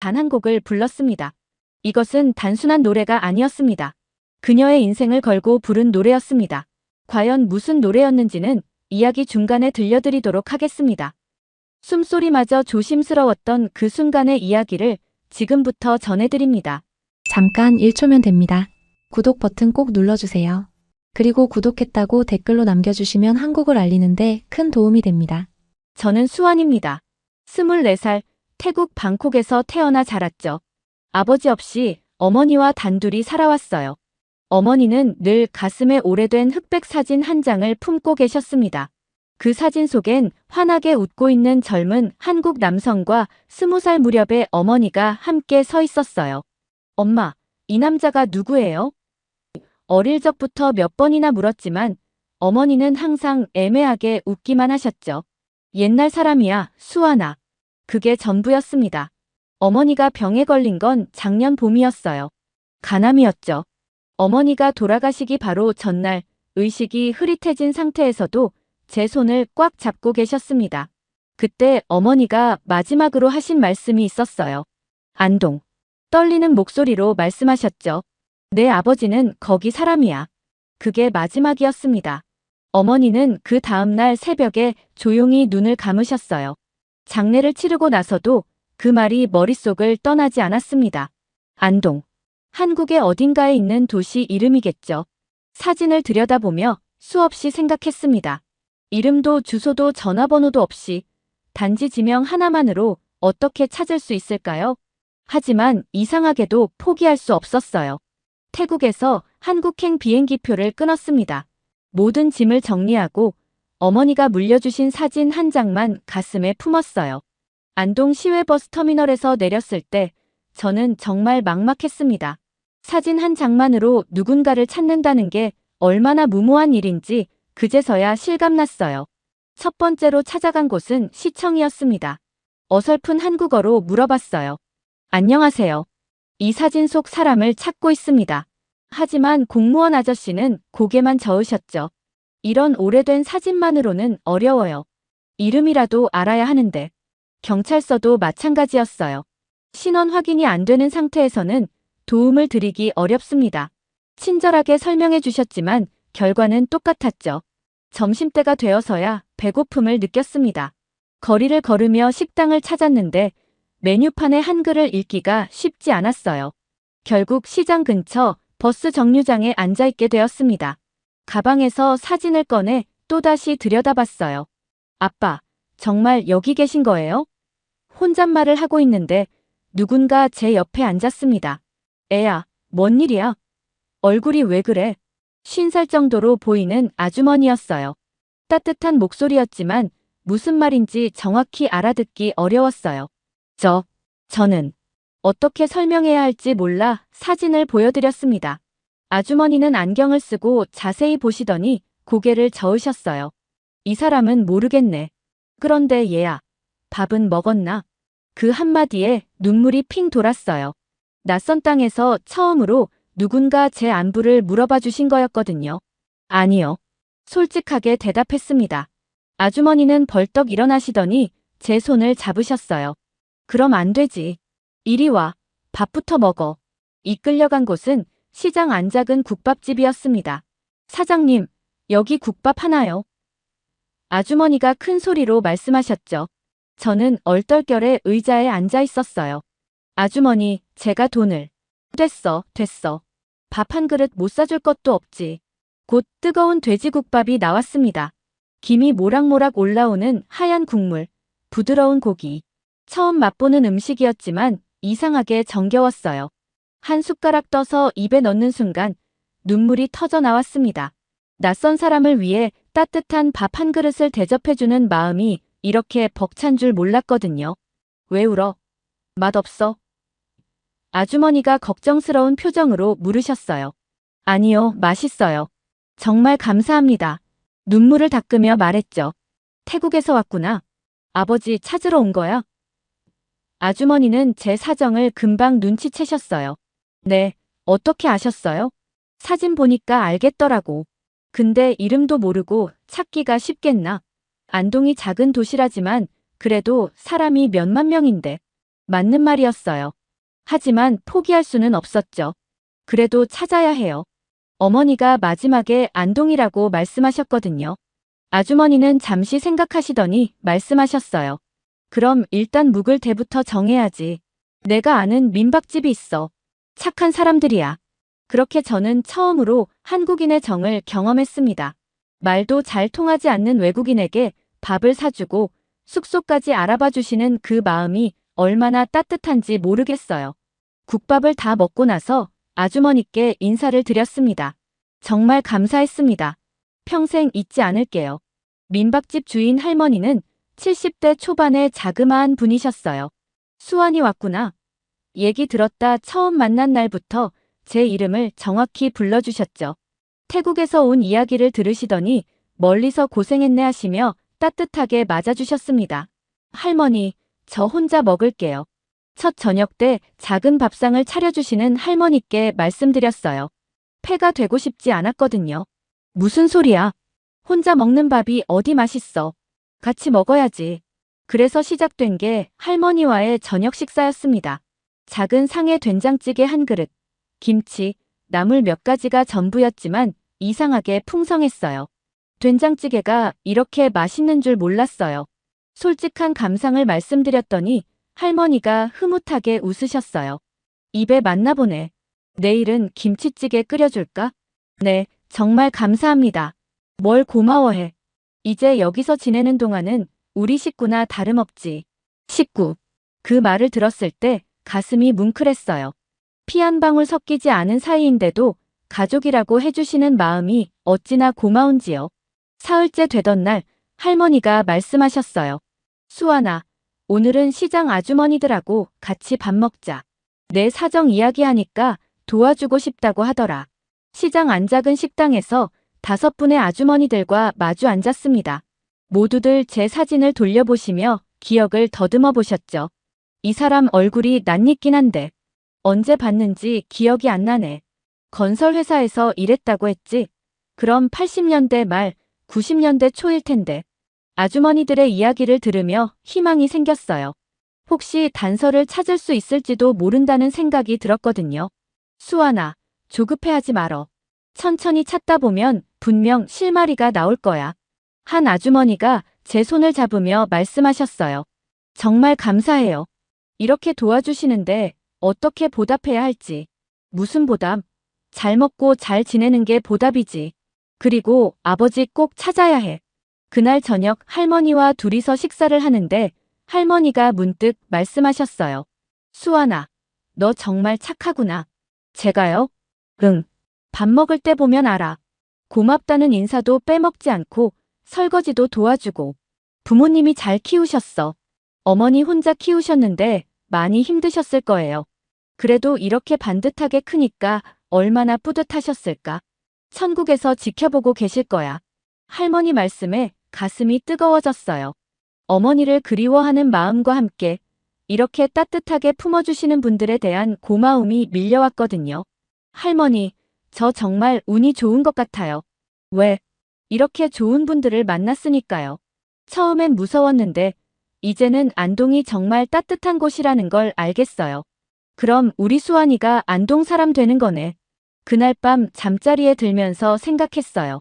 단 한 곡을 불렀습니다. 이것은 단순한 노래가 아니었습니다. 그녀의 인생을 걸고 부른 노래였습니다. 과연 무슨 노래였는지는 이야기 중간에 들려드리도록 하겠습니다. 숨소리마저 조심스러웠던 그 순간의 이야기를 지금부터 전해드립니다. 잠깐 1초면 됩니다. 구독 버튼 꼭 눌러주세요. 그리고 구독했다고 댓글로 남겨주시면 한국을 알리는데 큰 도움이 됩니다. 저는 수환입니다. 24살 태국 방콕에서 태어나 자랐죠. 아버지 없이 어머니와 단둘이 살아왔어요. 어머니는 늘 가슴에 오래된 흑백 사진 한 장을 품고 계셨습니다. 그 사진 속엔 환하게 웃고 있는 젊은 한국 남성과 20살 무렵의 어머니가 함께 서 있었어요. 엄마, 이 남자가 누구예요? 어릴 적부터 몇 번이나 물었지만 어머니는 항상 애매하게 웃기만 하셨죠. 옛날 사람이야, 수아나. 그게 전부였습니다. 어머니가 병에 걸린 건 작년 봄이었어요. 간암이었죠. 어머니가 돌아가시기 바로 전날 의식이 흐릿해진 상태에서도 제 손을 꽉 잡고 계셨습니다. 그때 어머니가 마지막으로 하신 말씀이 있었어요. 안동. 떨리는 목소리로 말씀하셨죠. 내 아버지는 거기 사람이야. 그게 마지막이었습니다. 어머니는 그 다음날 새벽에 조용히 눈을 감으셨어요. 장례를 치르고 나서도 그 말이 머릿속을 떠나지 않았습니다. 안동. 한국의 어딘가에 있는 도시 이름이겠죠. 사진을 들여다보며 수없이 생각했습니다. 이름도 주소도 전화번호도 없이 단지 지명 하나만으로 어떻게 찾을 수 있을까요? 하지만 이상하게도 포기할 수 없었어요. 태국에서 한국행 비행기표를 끊었습니다. 모든 짐을 정리하고 어머니가 물려주신 사진 한 장만 가슴에 품었어요. 안동 시외버스터미널에서 내렸을 때 저는 정말 막막했습니다. 사진 한 장만으로 누군가를 찾는다는 게 얼마나 무모한 일인지 그제서야 실감났어요. 첫 번째로 찾아간 곳은 시청이었습니다. 어설픈 한국어로 물어봤어요. 안녕하세요. 이 사진 속 사람을 찾고 있습니다. 하지만 공무원 아저씨는 고개만 저으셨죠. 이런 오래된 사진만으로는 어려워요. 이름이라도 알아야 하는데. 경찰서도 마찬가지였어요. 신원 확인이 안 되는 상태에서는 도움을 드리기 어렵습니다. 친절하게 설명해 주셨지만 결과는 똑같았죠. 점심때가 되어서야 배고픔을 느꼈습니다. 거리를 걸으며 식당을 찾았는데 메뉴판의 한글을 읽기가 쉽지 않았어요. 결국 시장 근처 버스 정류장에 앉아있게 되었습니다. 가방에서 사진을 꺼내 또다시 들여다봤어요. 아빠, 정말 여기 계신 거예요? 혼잣말을 하고 있는데 누군가 제 옆에 앉았습니다. 애야, 뭔 일이야? 얼굴이 왜 그래? 50살 정도로 보이는 아주머니였어요. 따뜻한 목소리였지만 무슨 말인지 정확히 알아듣기 어려웠어요. 저는 어떻게 설명해야 할지 몰라 사진을 보여드렸습니다. 아주머니는 안경을 쓰고 자세히 보시더니 고개를 저으셨어요. 이 사람은 모르겠네. 그런데 얘야, 밥은 먹었나? 그 한마디에 눈물이 핑 돌았어요. 낯선 땅에서 처음으로 누군가 제 안부를 물어봐 주신 거였거든요. 아니요. 솔직하게 대답했습니다. 아주머니는 벌떡 일어나시더니 제 손을 잡으셨어요. 그럼 안 되지. 이리 와. 밥부터 먹어. 이끌려간 곳은 시장 안 작은 국밥집이었습니다. 사장님, 여기 국밥 하나요? 아주머니가 큰 소리로 말씀하셨죠. 저는 얼떨결에 의자에 앉아 있었어요. 아주머니, 제가 돈을. 됐어. 밥 한 그릇 못 사줄 것도 없지. 곧 뜨거운 돼지국밥이 나왔습니다. 김이 모락모락 올라오는 하얀 국물, 부드러운 고기. 처음 맛보는 음식이었지만 이상하게 정겨웠어요. 한 숟가락 떠서 입에 넣는 순간 눈물이 터져 나왔습니다. 낯선 사람을 위해 따뜻한 밥 한 그릇을 대접해주는 마음이 이렇게 벅찬 줄 몰랐거든요. 왜 울어? 맛없어? 아주머니가 걱정스러운 표정으로 물으셨어요. 아니요, 맛있어요. 정말 감사합니다. 눈물을 닦으며 말했죠. 태국에서 왔구나. 아버지 찾으러 온 거야? 아주머니는 제 사정을 금방 눈치채셨어요. 네, 어떻게 아셨어요? 사진 보니까 알겠더라고. 근데 이름도 모르고 찾기가 쉽겠나? 안동이 작은 도시라지만 그래도 사람이 몇만 명인데. 맞는 말이었어요. 하지만 포기할 수는 없었죠. 그래도 찾아야 해요. 어머니가 마지막에 안동이라고 말씀하셨거든요. 아주머니는 잠시 생각하시더니 말씀하셨어요. 그럼 일단 묵을 때부터 정해야지. 내가 아는 민박집이 있어. 착한 사람들이야. 그렇게 저는 처음으로 한국인의 정을 경험했습니다. 말도 잘 통하지 않는 외국인에게 밥을 사주고 숙소까지 알아봐 주시는 그 마음이 얼마나 따뜻한지 모르겠어요. 국밥을 다 먹고 나서 아주머니께 인사를 드렸습니다. 정말 감사했습니다. 평생 잊지 않을게요. 민박집 주인 할머니는 70대 초반의 자그마한 분이셨어요. 수환이 왔구나. 얘기 들었다 처음 만난 날부터 제 이름을 정확히 불러주셨죠. 태국에서 온 이야기를 들으시더니 멀리서 고생했네 하시며 따뜻하게 맞아주셨습니다. 할머니, 저 혼자 먹을게요. 첫 저녁 때 작은 밥상을 차려주시는 할머니께 말씀드렸어요. 폐가 되고 싶지 않았거든요. 무슨 소리야? 혼자 먹는 밥이 어디 맛있어. 같이 먹어야지. 그래서 시작된 게 할머니와의 저녁 식사였습니다. 작은 상에 된장찌개 한 그릇, 김치, 나물 몇 가지가 전부였지만 이상하게 풍성했어요. 된장찌개가 이렇게 맛있는 줄 몰랐어요. 솔직한 감상을 말씀드렸더니 할머니가 흐뭇하게 웃으셨어요. 입에 맞나 보네. 내일은 김치찌개 끓여줄까? 네, 정말 감사합니다. 뭘 고마워해. 이제 여기서 지내는 동안은 우리 식구나 다름없지. 식구. 그 말을 들었을 때 가슴이 뭉클했어요. 피 한 방울 섞이지 않은 사이인데도 가족이라고 해주시는 마음이 어찌나 고마운지요. 사흘째 되던 날 할머니가 말씀하셨어요. 수아나, 오늘은 시장 아주머니들하고 같이 밥 먹자. 내 사정 이야기하니까 도와주고 싶다고 하더라. 시장 안 작은 식당에서 5분의 아주머니들과 마주 앉았습니다. 모두들 제 사진을 돌려보시며 기억을 더듬어 보셨죠. 이 사람 얼굴이 낯익긴 한데 언제 봤는지 기억이 안 나네. 건설회사에서 일했다고 했지? 그럼 80년대 말, 90년대 초일 텐데. 아주머니들의 이야기를 들으며 희망이 생겼어요. 혹시 단서를 찾을 수 있을지도 모른다는 생각이 들었거든요. 수아나, 조급해하지 말어. 천천히 찾다 보면 분명 실마리가 나올 거야. 한 아주머니가 제 손을 잡으며 말씀하셨어요. 정말 감사해요. 이렇게 도와주시는데 어떻게 보답해야 할지. 무슨 보답? 잘 먹고 잘 지내는 게 보답이지. 그리고 아버지 꼭 찾아야 해. 그날 저녁 할머니와 둘이서 식사를 하는데 할머니가 문득 말씀하셨어요. 수아나, 너 정말 착하구나. 제가요? 응. 밥 먹을 때 보면 알아. 고맙다는 인사도 빼먹지 않고 설거지도 도와주고. 부모님이 잘 키우셨어. 어머니 혼자 키우셨는데 많이 힘드셨을 거예요. 그래도 이렇게 반듯하게 크니까 얼마나 뿌듯하셨을까. 천국에서 지켜보고 계실 거야. 할머니 말씀에 가슴이 뜨거워졌어요. 어머니를 그리워하는 마음과 함께 이렇게 따뜻하게 품어주시는 분들에 대한 고마움이 밀려왔거든요. 할머니, 저 정말 운이 좋은 것 같아요. 왜? 이렇게 좋은 분들을 만났으니까요. 처음엔 무서웠는데 이제는 안동이 정말 따뜻한 곳이라는 걸 알겠어요. 그럼 우리 수환이가 안동 사람 되는 거네. 그날 밤 잠자리에 들면서 생각했어요.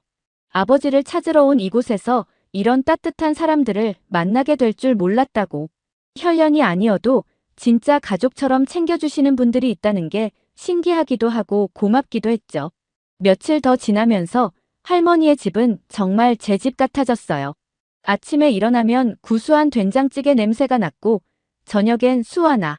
아버지를 찾으러 온 이곳에서 이런 따뜻한 사람들을 만나게 될 줄 몰랐다고. 혈연이 아니어도 진짜 가족처럼 챙겨주시는 분들이 있다는 게 신기하기도 하고 고맙기도 했죠. 며칠 더 지나면서 할머니의 집은 정말 제 집 같아졌어요. 아침에 일어나면 구수한 된장찌개 냄새가 났고 저녁엔 수아나,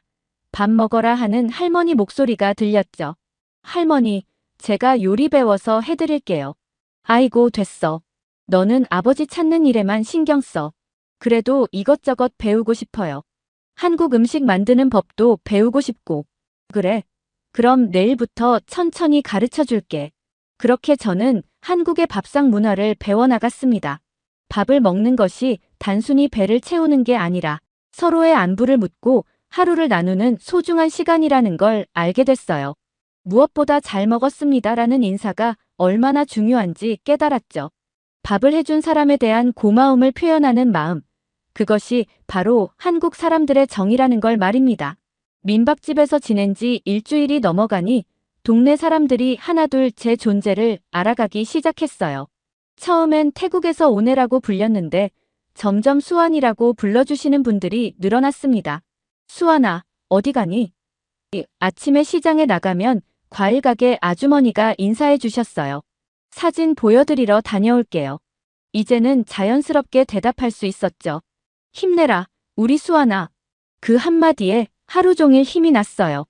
밥 먹어라 하는 할머니 목소리가 들렸죠. 할머니, 제가 요리 배워서 해드릴게요. 아이고 됐어. 너는 아버지 찾는 일에만 신경 써. 그래도 이것저것 배우고 싶어요. 한국 음식 만드는 법도 배우고 싶고. 그래. 그럼 내일부터 천천히 가르쳐 줄게. 그렇게 저는 한국의 밥상 문화를 배워나갔습니다. 밥을 먹는 것이 단순히 배를 채우는 게 아니라 서로의 안부를 묻고 하루를 나누는 소중한 시간이라는 걸 알게 됐어요. 무엇보다 잘 먹었습니다라는 인사가 얼마나 중요한지 깨달았죠. 밥을 해준 사람에 대한 고마움을 표현하는 마음. 그것이 바로 한국 사람들의 정이라는 걸 말입니다. 민박집에서 지낸 지 일주일이 넘어가니 동네 사람들이 하나둘 제 존재를 알아가기 시작했어요. 처음엔 태국에서 오네라고 불렸는데 점점 수완이라고 불러주시는 분들이 늘어났습니다. 수완아, 어디 가니? 아침에 시장에 나가면 과일 가게 아주머니가 인사해 주셨어요. 사진 보여드리러 다녀올게요. 이제는 자연스럽게 대답할 수 있었죠. 힘내라, 우리 수완아. 그 한마디에 하루 종일 힘이 났어요.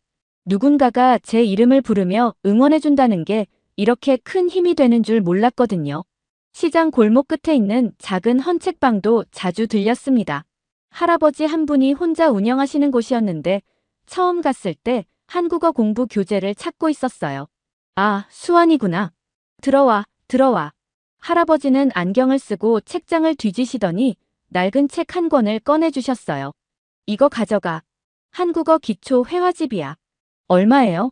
누군가가 제 이름을 부르며 응원해준다는 게 이렇게 큰 힘이 되는 줄 몰랐거든요. 시장 골목 끝에 있는 작은 헌책방도 자주 들렸습니다. 할아버지 한 분이 혼자 운영하시는 곳이었는데 처음 갔을 때 한국어 공부 교재를 찾고 있었어요. 아, 수완이구나. 들어와, 들어와. 할아버지는 안경을 쓰고 책장을 뒤지시더니 낡은 책 한 권을 꺼내주셨어요. 이거 가져가. 한국어 기초 회화집이야. 얼마예요?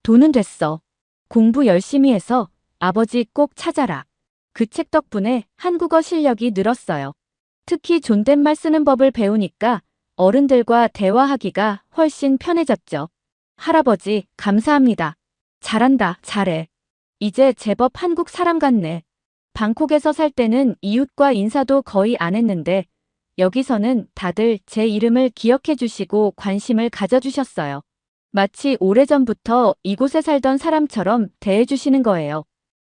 돈은 됐어. 공부 열심히 해서 아버지 꼭 찾아라. 그 책 덕분에 한국어 실력이 늘었어요. 특히 존댓말 쓰는 법을 배우니까 어른들과 대화하기가 훨씬 편해졌죠. 할아버지, 감사합니다. 잘한다, 잘해. 이제 제법 한국 사람 같네. 방콕에서 살 때는 이웃과 인사도 거의 안 했는데 여기서는 다들 제 이름을 기억해 주시고 관심을 가져주셨어요. 마치 오래전부터 이곳에 살던 사람처럼 대해 주시는 거예요.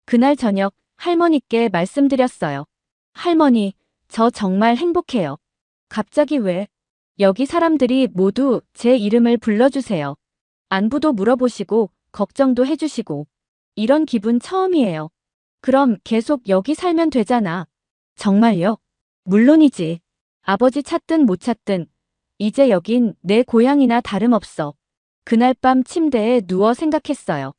그날 저녁 할머니께 말씀드렸어요. 할머니, 저 정말 행복해요. 갑자기 왜? 여기 사람들이 모두 제 이름을 불러주세요. 안부도 물어보시고 걱정도 해주시고. 이런 기분 처음이에요. 그럼 계속 여기 살면 되잖아. 정말요? 물론이지. 아버지 찾든 못 찾든 이제 여긴 내 고향이나 다름없어. 그날 밤 침대에 누워 생각했어요.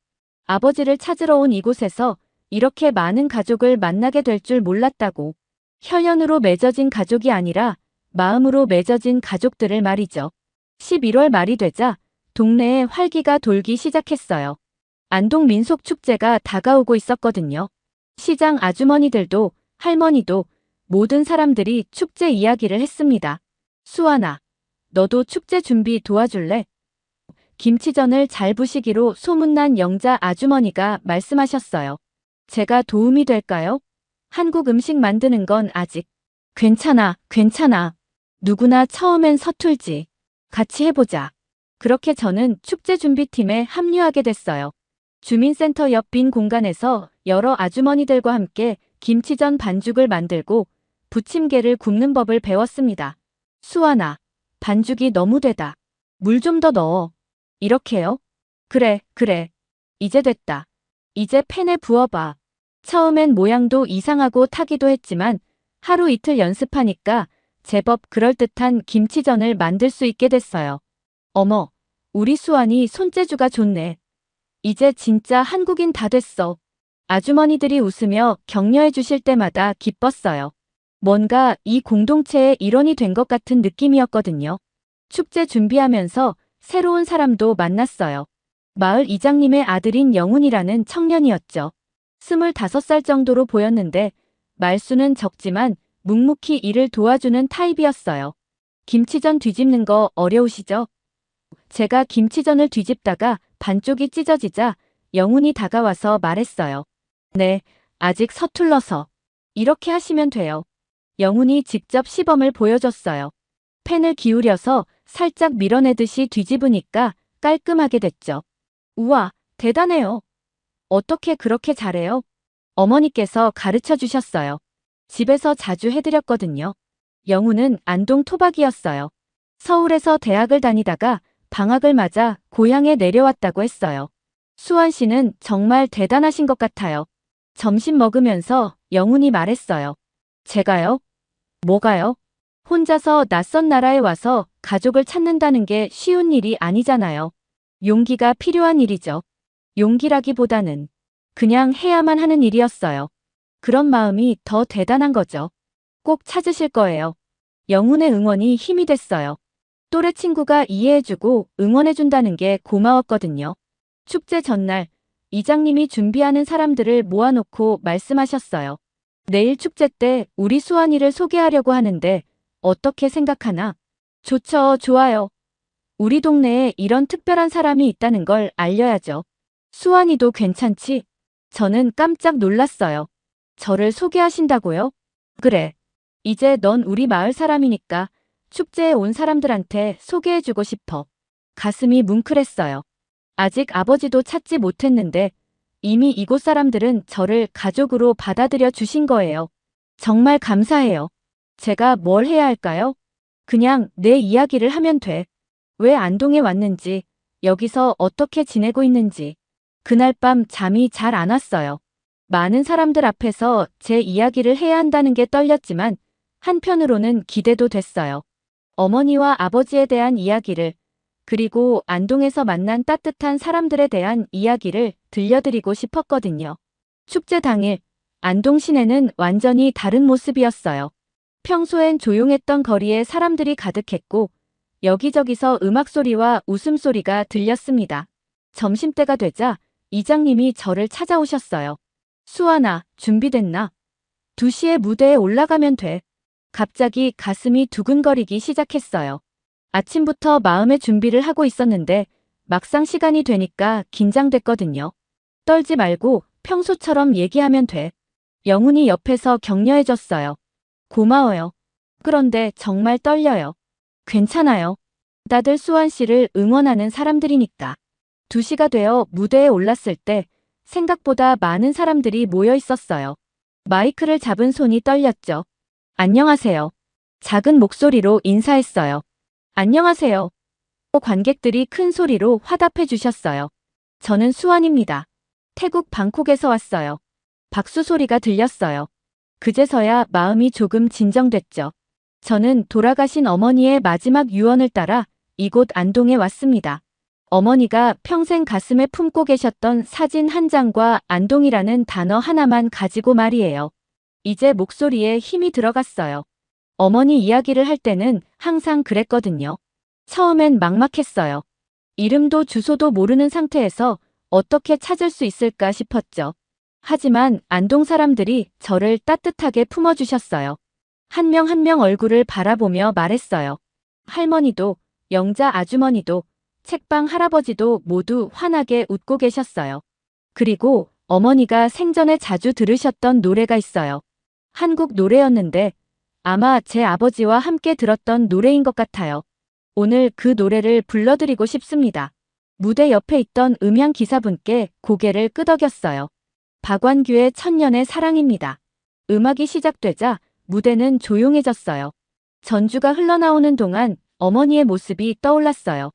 아버지를 찾으러 온 이곳에서 이렇게 많은 가족을 만나게 될 줄 몰랐다고. 혈연으로 맺어진 가족이 아니라 마음으로 맺어진 가족들을 말이죠. 11월 말이 되자 동네에 활기가 돌기 시작했어요. 안동 민속축제가 다가오고 있었거든요. 시장 아주머니들도 할머니도 모든 사람들이 축제 이야기를 했습니다. 수아나, 너도 축제 준비 도와줄래? 김치전을 잘 부시기로 소문난 영자 아주머니가 말씀하셨어요. 제가 도움이 될까요? 한국 음식 만드는 건 아직. 괜찮아, 괜찮아. 누구나 처음엔 서툴지. 같이 해보자. 그렇게 저는 축제 준비팀에 합류하게 됐어요. 주민센터 옆 빈 공간에서 여러 아주머니들과 함께 김치전 반죽을 만들고 부침개를 굽는 법을 배웠습니다. 수아나, 반죽이 너무 되다. 물 좀 더 넣어. 이렇게요? 그래, 그래. 이제 됐다. 이제 팬에 부어봐. 처음엔 모양도 이상하고 타기도 했지만 하루 이틀 연습하니까 제법 그럴듯한 김치전을 만들 수 있게 됐어요. 어머, 우리 수완이 손재주가 좋네. 이제 진짜 한국인 다 됐어. 아주머니들이 웃으며 격려해 주실 때마다 기뻤어요. 뭔가 이 공동체의 일원이 된 것 같은 느낌이었거든요. 축제 준비하면서 새로운 사람도 만났어요. 마을 이장님의 아들인 영훈이라는 청년이었죠. 25살 정도로 보였는데 말수는 적지만 묵묵히 일을 도와주는 타입이었어요. 김치전 뒤집는 거 어려우시죠? 제가 김치전을 뒤집다가 반쪽이 찢어지자 영훈이 다가와서 말했어요. 네, 아직 서툴러서. 이렇게 하시면 돼요. 영훈이 직접 시범을 보여줬어요. 팬을 기울여서 살짝 밀어내듯이 뒤집으니까 깔끔하게 됐죠. 우와, 대단해요. 어떻게 그렇게 잘해요? 어머니께서 가르쳐 주셨어요. 집에서 자주 해드렸거든요. 영훈은 안동 토박이였어요. 서울에서 대학을 다니다가 방학을 맞아 고향에 내려왔다고 했어요. 수완 씨는 정말 대단하신 것 같아요. 점심 먹으면서 영훈이 말했어요. 제가요? 뭐가요? 혼자서 낯선 나라에 와서 가족을 찾는다는 게 쉬운 일이 아니잖아요. 용기가 필요한 일이죠. 용기라기보다는 그냥 해야만 하는 일이었어요. 그런 마음이 더 대단한 거죠. 꼭 찾으실 거예요. 영훈의 응원이 힘이 됐어요. 또래 친구가 이해해주고 응원해준다는 게 고마웠거든요. 축제 전날 이장님이 준비하는 사람들을 모아놓고 말씀하셨어요. 내일 축제 때 우리 수완이를 소개하려고 하는데 어떻게 생각하나? 좋죠, 좋아요. 우리 동네에 이런 특별한 사람이 있다는 걸 알려야죠. 수환이도 괜찮지? 저는 깜짝 놀랐어요. 저를 소개하신다고요? 그래. 이제 넌 우리 마을 사람이니까 축제에 온 사람들한테 소개해주고 싶어. 가슴이 뭉클했어요. 아직 아버지도 찾지 못했는데 이미 이곳 사람들은 저를 가족으로 받아들여 주신 거예요. 정말 감사해요. 제가 뭘 해야 할까요? 그냥 내 이야기를 하면 돼. 왜 안동에 왔는지, 여기서 어떻게 지내고 있는지. 그날 밤 잠이 잘 안 왔어요. 많은 사람들 앞에서 제 이야기를 해야 한다는 게 떨렸지만 한편으로는 기대도 됐어요. 어머니와 아버지에 대한 이야기를, 그리고 안동에서 만난 따뜻한 사람들에 대한 이야기를 들려드리고 싶었거든요. 축제 당일, 안동 시내는 완전히 다른 모습이었어요. 평소엔 조용했던 거리에 사람들이 가득했고 여기저기서 음악 소리와 웃음소리가 들렸습니다. 점심때가 되자 이장님이 저를 찾아오셨어요. 수아나, 준비됐나? 2시에 무대에 올라가면 돼. 갑자기 가슴이 두근거리기 시작했어요. 아침부터 마음의 준비를 하고 있었는데 막상 시간이 되니까 긴장됐거든요. 떨지 말고 평소처럼 얘기하면 돼. 영훈이 옆에서 격려해줬어요. 고마워요. 그런데 정말 떨려요. 괜찮아요. 다들 수환 씨를 응원하는 사람들이니까. 2시가 되어 무대에 올랐을 때 생각보다 많은 사람들이 모여 있었어요. 마이크를 잡은 손이 떨렸죠. 안녕하세요. 작은 목소리로 인사했어요. 안녕하세요. 관객들이 큰 소리로 화답해 주셨어요. 저는 수환입니다. 태국 방콕에서 왔어요. 박수 소리가 들렸어요. 그제서야 마음이 조금 진정됐죠. 저는 돌아가신 어머니의 마지막 유언을 따라 이곳 안동에 왔습니다. 어머니가 평생 가슴에 품고 계셨던 사진 한 장과 안동이라는 단어 하나만 가지고 말이에요. 이제 목소리에 힘이 들어갔어요. 어머니 이야기를 할 때는 항상 그랬거든요. 처음엔 막막했어요. 이름도 주소도 모르는 상태에서 어떻게 찾을 수 있을까 싶었죠. 하지만 안동 사람들이 저를 따뜻하게 품어주셨어요. 한 명 한 명 얼굴을 바라보며 말했어요. 할머니도, 영자 아주머니도, 책방 할아버지도 모두 환하게 웃고 계셨어요. 그리고 어머니가 생전에 자주 들으셨던 노래가 있어요. 한국 노래였는데 아마 제 아버지와 함께 들었던 노래인 것 같아요. 오늘 그 노래를 불러드리고 싶습니다. 무대 옆에 있던 음향 기사분께 고개를 끄덕였어요. 박완규의 천년의 사랑입니다. 음악이 시작되자 무대는 조용해졌어요. 전주가 흘러나오는 동안 어머니의 모습이 떠올랐어요.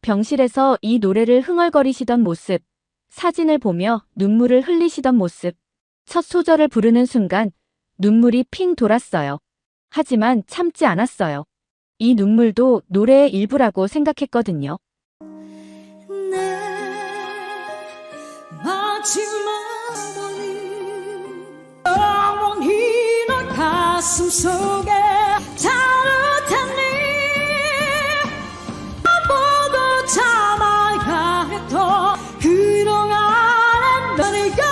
병실에서 이 노래를 흥얼거리시던 모습, 사진을 보며 눈물을 흘리시던 모습. 첫 소절을 부르는 순간 눈물이 핑 돌았어요. 하지만 참지 않았어요. 이 눈물도 노래의 일부라고 생각했거든요. 내 마지막 영원히 널 가슴 속에 자르다니 보고 참아야 했던 그동안의 너니가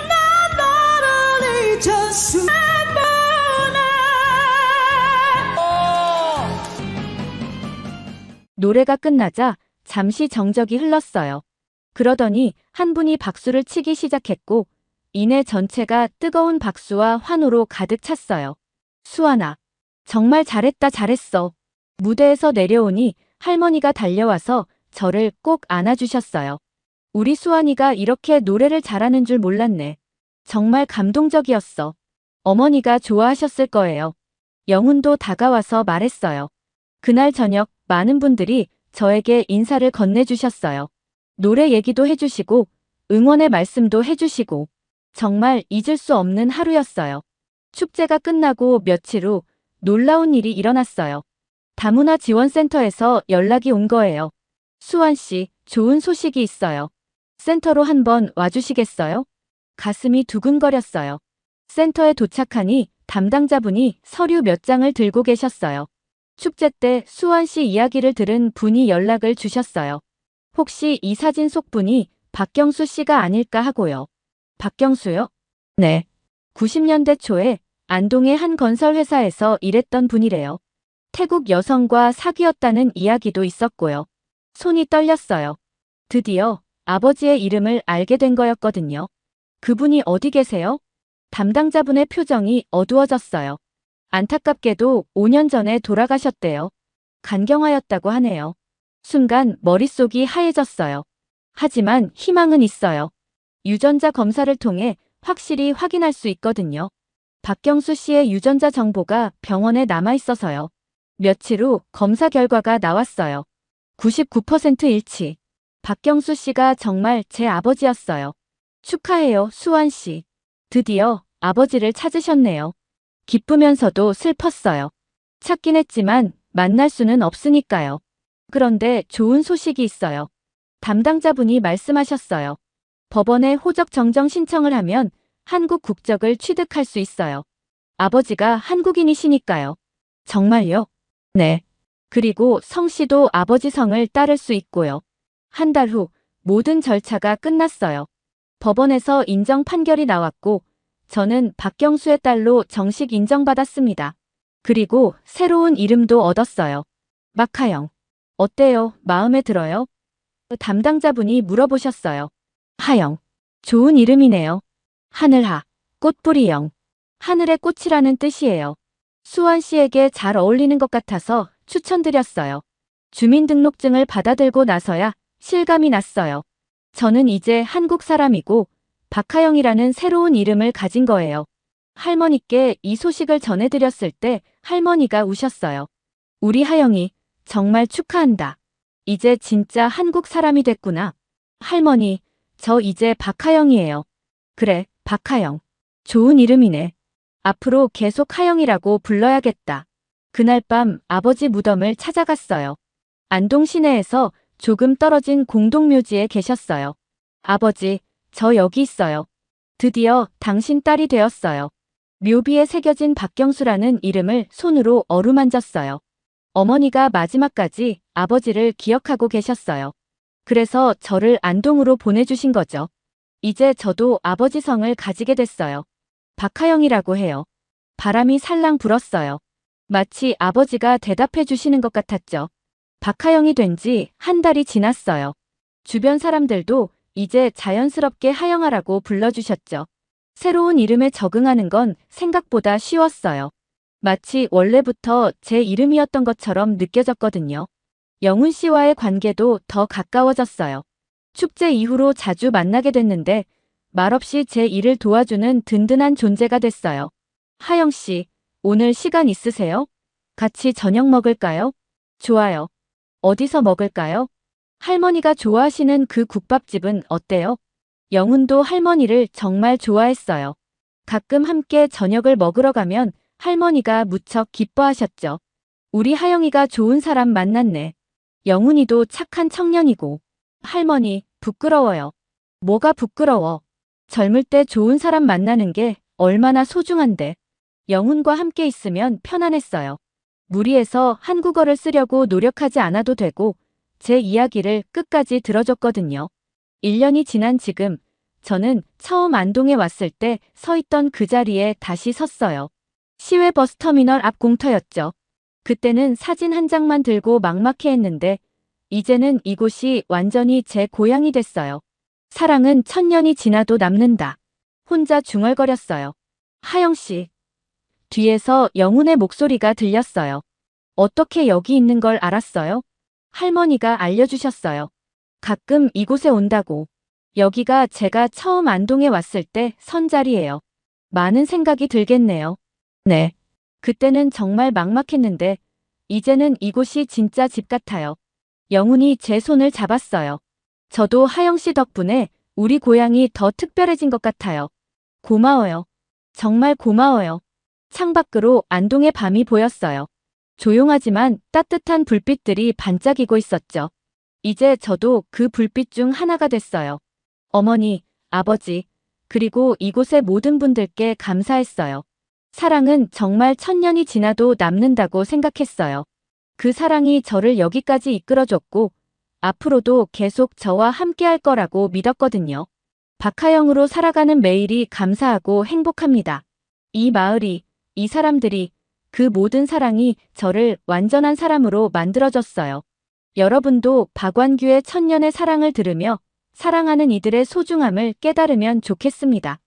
난 너를 잊을 수 노래가 끝나자 잠시 정적이 흘렀어요. 그러더니 한 분이 박수를 치기 시작했고 이내 전체가 뜨거운 박수와 환호로 가득 찼어요. 수아나, 정말 잘했다 잘했어. 무대에서 내려오니 할머니가 달려와서 저를 꼭 안아주셨어요. 우리 수아니가 이렇게 노래를 잘하는 줄 몰랐네. 정말 감동적이었어. 어머니가 좋아하셨을 거예요. 영훈도 다가와서 말했어요. 그날 저녁 많은 분들이 저에게 인사를 건네주셨어요. 노래 얘기도 해주시고 응원의 말씀도 해주시고 정말 잊을 수 없는 하루였어요. 축제가 끝나고 며칠 후 놀라운 일이 일어났어요. 다문화 지원센터에서 연락이 온 거예요. 수환 씨, 좋은 소식이 있어요. 센터로 한번 와주시겠어요? 가슴이 두근거렸어요. 센터에 도착하니 담당자분이 서류 몇 장을 들고 계셨어요. 축제 때 수환 씨 이야기를 들은 분이 연락을 주셨어요. 혹시 이 사진 속 분이 박경수 씨가 아닐까 하고요. 박경수요? 네. 90년대 초에 안동의 한 건설 회사에서 일했던 분이래요. 태국 여성과 사귀었다는 이야기도 있었고요. 손이 떨렸어요. 드디어 아버지의 이름을 알게 된 거였거든요. 그분이 어디 계세요? 담당자분의 표정이 어두워졌어요. 안타깝게도 5년 전에 돌아가셨대요. 간경화였다고 하네요. 순간 머릿속이 하얘졌어요. 하지만 희망은 있어요. 유전자 검사를 통해 확실히 확인할 수 있거든요. 박경수 씨의 유전자 정보가 병원에 남아 있어서요. 며칠 후 검사 결과가 나왔어요. 99% 일치. 박경수 씨가 정말 제 아버지였어요. 축하해요, 수환 씨. 드디어 아버지를 찾으셨네요. 기쁘면서도 슬펐어요. 찾긴 했지만 만날 수는 없으니까요. 그런데 좋은 소식이 있어요. 담당자분이 말씀하셨어요. 법원에 호적 정정 신청을 하면 한국 국적을 취득할 수 있어요. 아버지가 한국인이시니까요. 정말요? 네. 그리고 성씨도 아버지 성을 따를 수 있고요. 한 달 후 모든 절차가 끝났어요. 법원에서 인정 판결이 나왔고 저는 박경수의 딸로 정식 인정받았습니다. 그리고 새로운 이름도 얻었어요. 마카영. 어때요? 마음에 들어요? 담당자분이 물어보셨어요. 하영. 좋은 이름이네요. 하늘하. 꽃뿌리영. 하늘의 꽃이라는 뜻이에요. 수환 씨에게 잘 어울리는 것 같아서 추천드렸어요. 주민등록증을 받아들고 나서야 실감이 났어요. 저는 이제 한국 사람이고 박하영이라는 새로운 이름을 가진 거예요. 할머니께 이 소식을 전해드렸을 때 할머니가 우셨어요. 우리 하영이 정말 축하한다. 이제 진짜 한국 사람이 됐구나. 할머니, 저 이제 박하영이에요. 그래, 박하영. 좋은 이름이네. 앞으로 계속 하영이라고 불러야겠다. 그날 밤 아버지 무덤을 찾아갔어요. 안동 시내에서 조금 떨어진 공동묘지에 계셨어요. 아버지, 저 여기 있어요. 드디어 당신 딸이 되었어요. 묘비에 새겨진 박경수라는 이름을 손으로 어루만졌어요. 어머니가 마지막까지 아버지를 기억하고 계셨어요. 그래서 저를 안동으로 보내주신 거죠. 이제 저도 아버지 성을 가지게 됐어요. 박하영이라고 해요. 바람이 살랑 불었어요. 마치 아버지가 대답해 주시는 것 같았죠. 박하영이 된 지 한 달이 지났어요. 주변 사람들도 이제 자연스럽게 하영아라고 불러주셨죠. 새로운 이름에 적응하는 건 생각보다 쉬웠어요. 마치 원래부터 제 이름이었던 것처럼 느껴졌거든요. 영훈 씨와의 관계도 더 가까워졌어요. 축제 이후로 자주 만나게 됐는데 말없이 제 일을 도와주는 든든한 존재가 됐어요. 하영 씨, 오늘 시간 있으세요? 같이 저녁 먹을까요? 좋아요. 어디서 먹을까요? 할머니가 좋아하시는 그 국밥집은 어때요? 영훈도 할머니를 정말 좋아했어요. 가끔 함께 저녁을 먹으러 가면 할머니가 무척 기뻐하셨죠. 우리 하영이가 좋은 사람 만났네. 영훈이도 착한 청년이고. 할머니, 부끄러워요. 뭐가 부끄러워? 젊을 때 좋은 사람 만나는 게 얼마나 소중한데. 영훈과 함께 있으면 편안했어요. 무리해서 한국어를 쓰려고 노력하지 않아도 되고 제 이야기를 끝까지 들어줬거든요. 1년이 지난 지금 저는 처음 안동에 왔을 때 서 있던 그 자리에 다시 섰어요. 시외 버스터미널 앞 공터였죠. 그때는 사진 한 장만 들고 막막해했는데 이제는 이곳이 완전히 제 고향이 됐어요. 사랑은 1000년이 지나도 남는다. 혼자 중얼거렸어요. 하영 씨. 뒤에서 영훈의 목소리가 들렸어요. 어떻게 여기 있는 걸 알았어요? 할머니가 알려주셨어요. 가끔 이곳에 온다고. 여기가 제가 처음 안동에 왔을 때 선 자리예요. 많은 생각이 들겠네요. 네. 그때는 정말 막막했는데 이제는 이곳이 진짜 집 같아요. 영훈이 제 손을 잡았어요. 저도 하영 씨 덕분에 우리 고향이 더 특별해진 것 같아요. 고마워요. 정말 고마워요. 창밖으로 안동의 밤이 보였어요. 조용하지만 따뜻한 불빛들이 반짝이고 있었죠. 이제 저도 그 불빛 중 하나가 됐어요. 어머니, 아버지, 그리고 이곳의 모든 분들께 감사했어요. 사랑은 정말 1000년이 지나도 남는다고 생각했어요. 그 사랑이 저를 여기까지 이끌어줬고 앞으로도 계속 저와 함께할 거라고 믿었거든요. 박하영으로 살아가는 매일이 감사하고 행복합니다. 이 마을이, 이 사람들이, 그 모든 사랑이 저를 완전한 사람으로 만들어줬어요. 여러분도 박완규의 천년의 사랑을 들으며 사랑하는 이들의 소중함을 깨달으면 좋겠습니다.